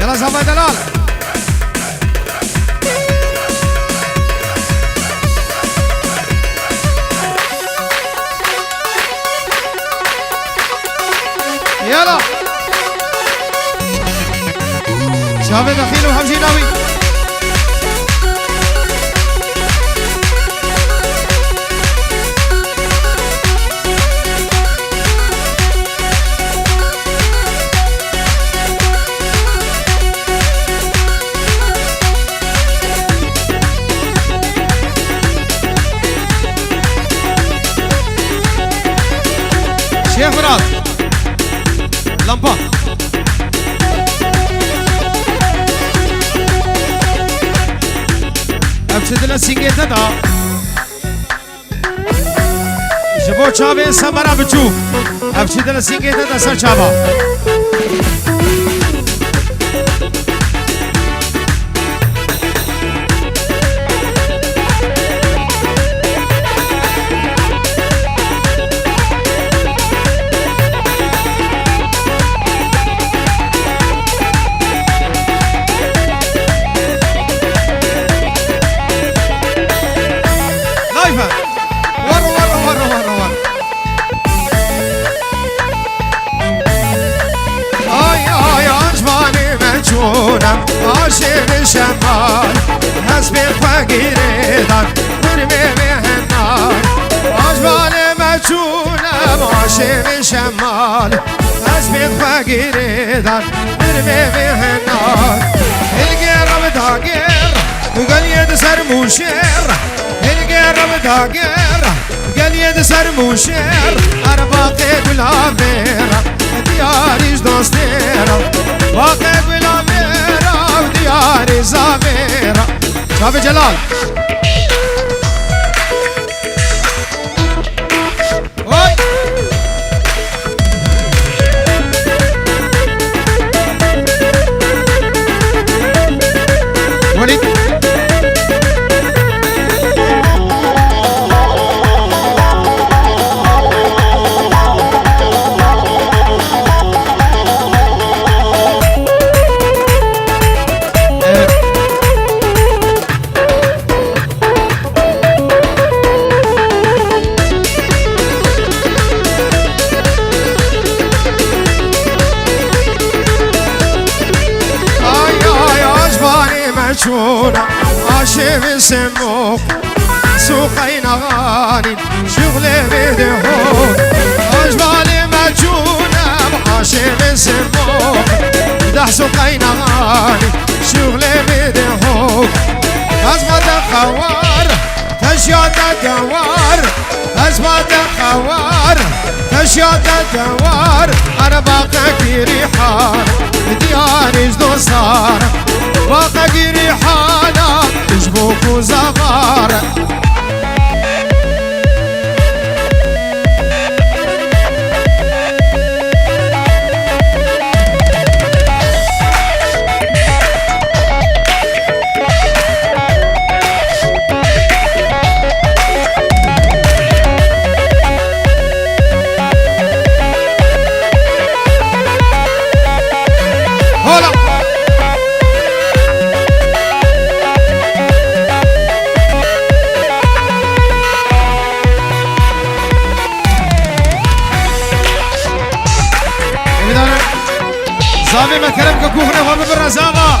يلا زهبة دلال يلا شباب دخيل وحمزي ناوي شيخ مراد لمبا ابشد لنا سينجيتا دا جبو چاوه سمرا بچو ابشد لنا سينجيتا دا سر چاوا عاشق شمال حسب فقيردان برمي بهنار عجبان مجونم عاشق شمال حسب فقيردان برمي بهنار القرب داقر قال يد سر مشير القرب داقر قال يد سر مشير أرباقي بلافيرا دياريش دوستيرا باقي بلافيرا ودياري زافيرا شافي جلال وليد مجونة عاشق سموك سوقين أغاني شغلي بدهوك عجباني مجونة عاشق سموك ده سوقين أغاني شغلي بدهوك أزمة الخوار تشياد الدوار أزمة الخوار تشياد الدوار أنا باقي في ريحان دياري جدو صار باقي ريحانة تجبوك وزغار صافي ما كلامك كوخنا وما بالرزاقة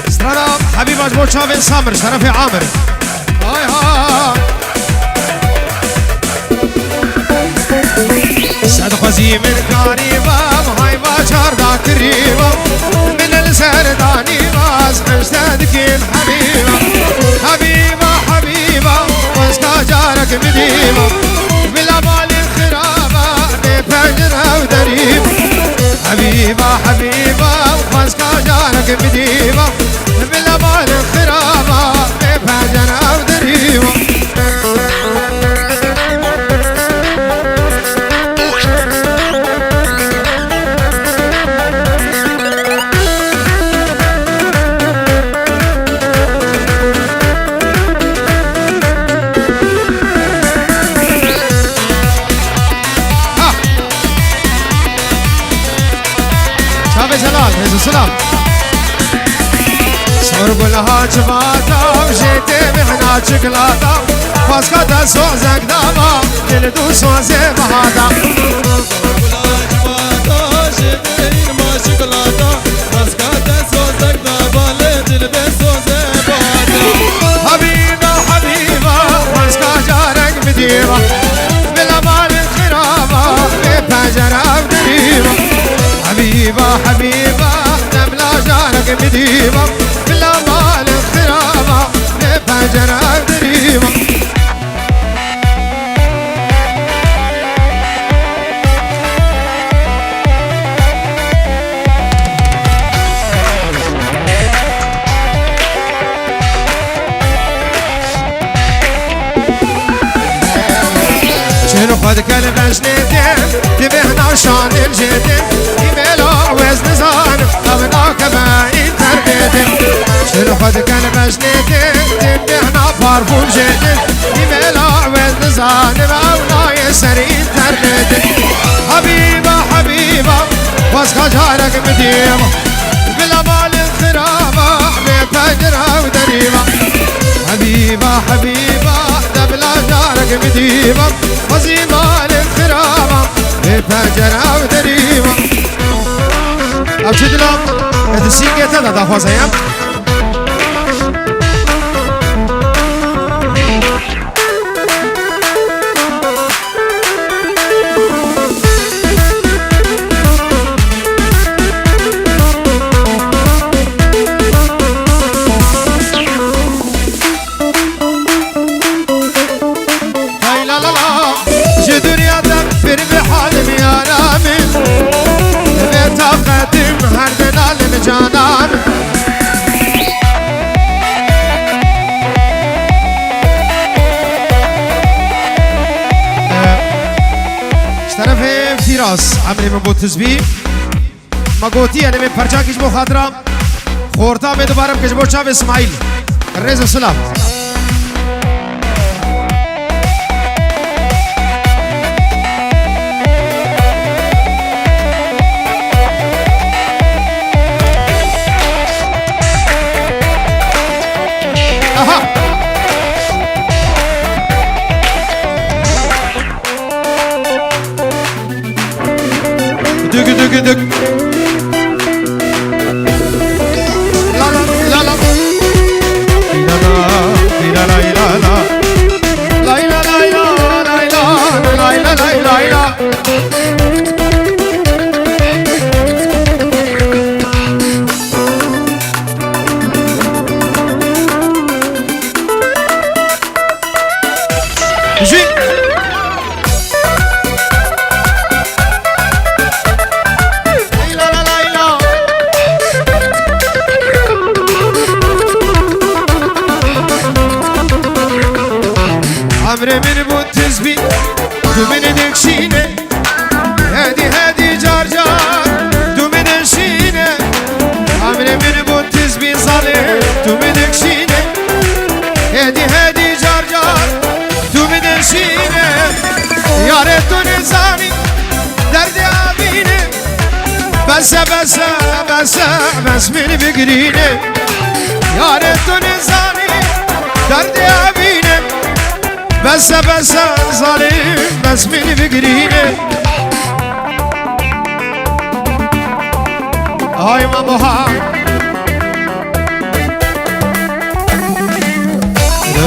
استرالم حبيب أجبور شافين سامر شرفي عامر هاي هاي سعد خزي من قريبة هاي باشر دا قريبة من السرداني باز اشتادك الحبيبة حبيبة حبيبة واسكا جارك مديبة بالأمال الخرابة بفجرة ودريبة حبيبة حبيبة واسكا جارك مديبة بالأمال الخرابة بفجرة ودريبة قربلها جباتا وجيتي محنا شكلاتا فاسكاتا سوزك داما دلدو سوزي بهاتا قربلها جباتا جيتي ما شكلاتا فاسكاتا سوزك داما دلدو سوزي بهاتا حبيبة حبيبة فاسكا جارك مديبة بالأمان الخرابة بفجرة ودريبة حبيبة حبيبة نبلا جارك مديبة بالأمان الخرابة بفجرة ودريبة شنو خد كلبش نيتين تبهنا شان الجيتين يميلا وزن زان أبناك باين تربيتين شنو خد كلبش نيتين تبهنا فارفون جيتين يميلا وزن زان أبناك سرين تربيتين حبيبة حبيبة واسخا جارك مديمة بالأمال الخرابة بفجرة ودريبة حبيبة حبيبة دبلا جارك مديمة وزيمة للخرابة بفجرة ودريبة أبشد لهم السيكة تدى خوزيام جانان اشترف فراس عمري من بود تزبي ما قوتي انا من پرچاكش بو خاطرة خورتا में दोबारा कश बो चाव इस्माइल रेज़ सलाम دق دق دق لا لا لا لا لا لا لا لا لا لا لا لا لا عمري من بود تزبي دو من دكشينه هادي هادي جار جار دو من الشينه عمري من بود تزبي صالح دو من دكشينه هادي هادي جار جار دو من الشينه يا ريت نزاني درد عبينه بس بس بس بس من بقرينه يا ريت نزاني درد عبينه بس بس ظالم بس من بقرينه هاي ما بها لا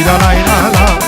لا لا لا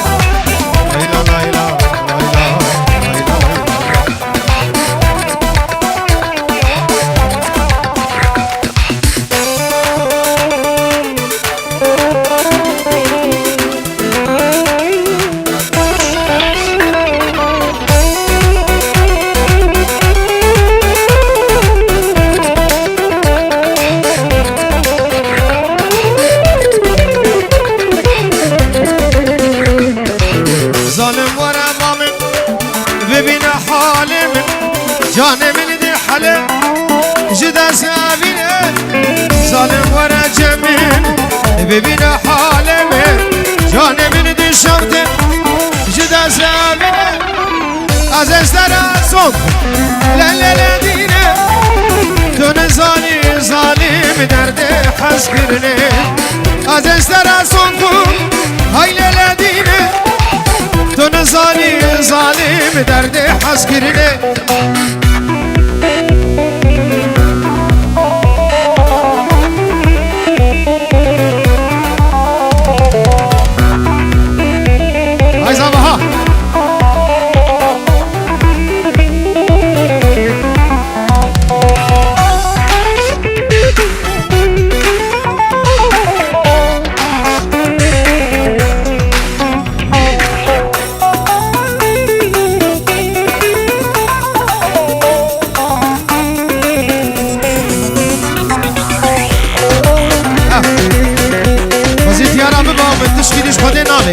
جان من دي حلم جدا سابينه ظالم ورا جميل ببينا حالم جان من دي شمت جدا سابينه عزيز ترى صوت لا لا لا دينه دون ظالم ظالم درد حس کرنه از استر سنکو هایل لدینه تو نزانی ظالم درد حس کرنه تشکیلش خود نامه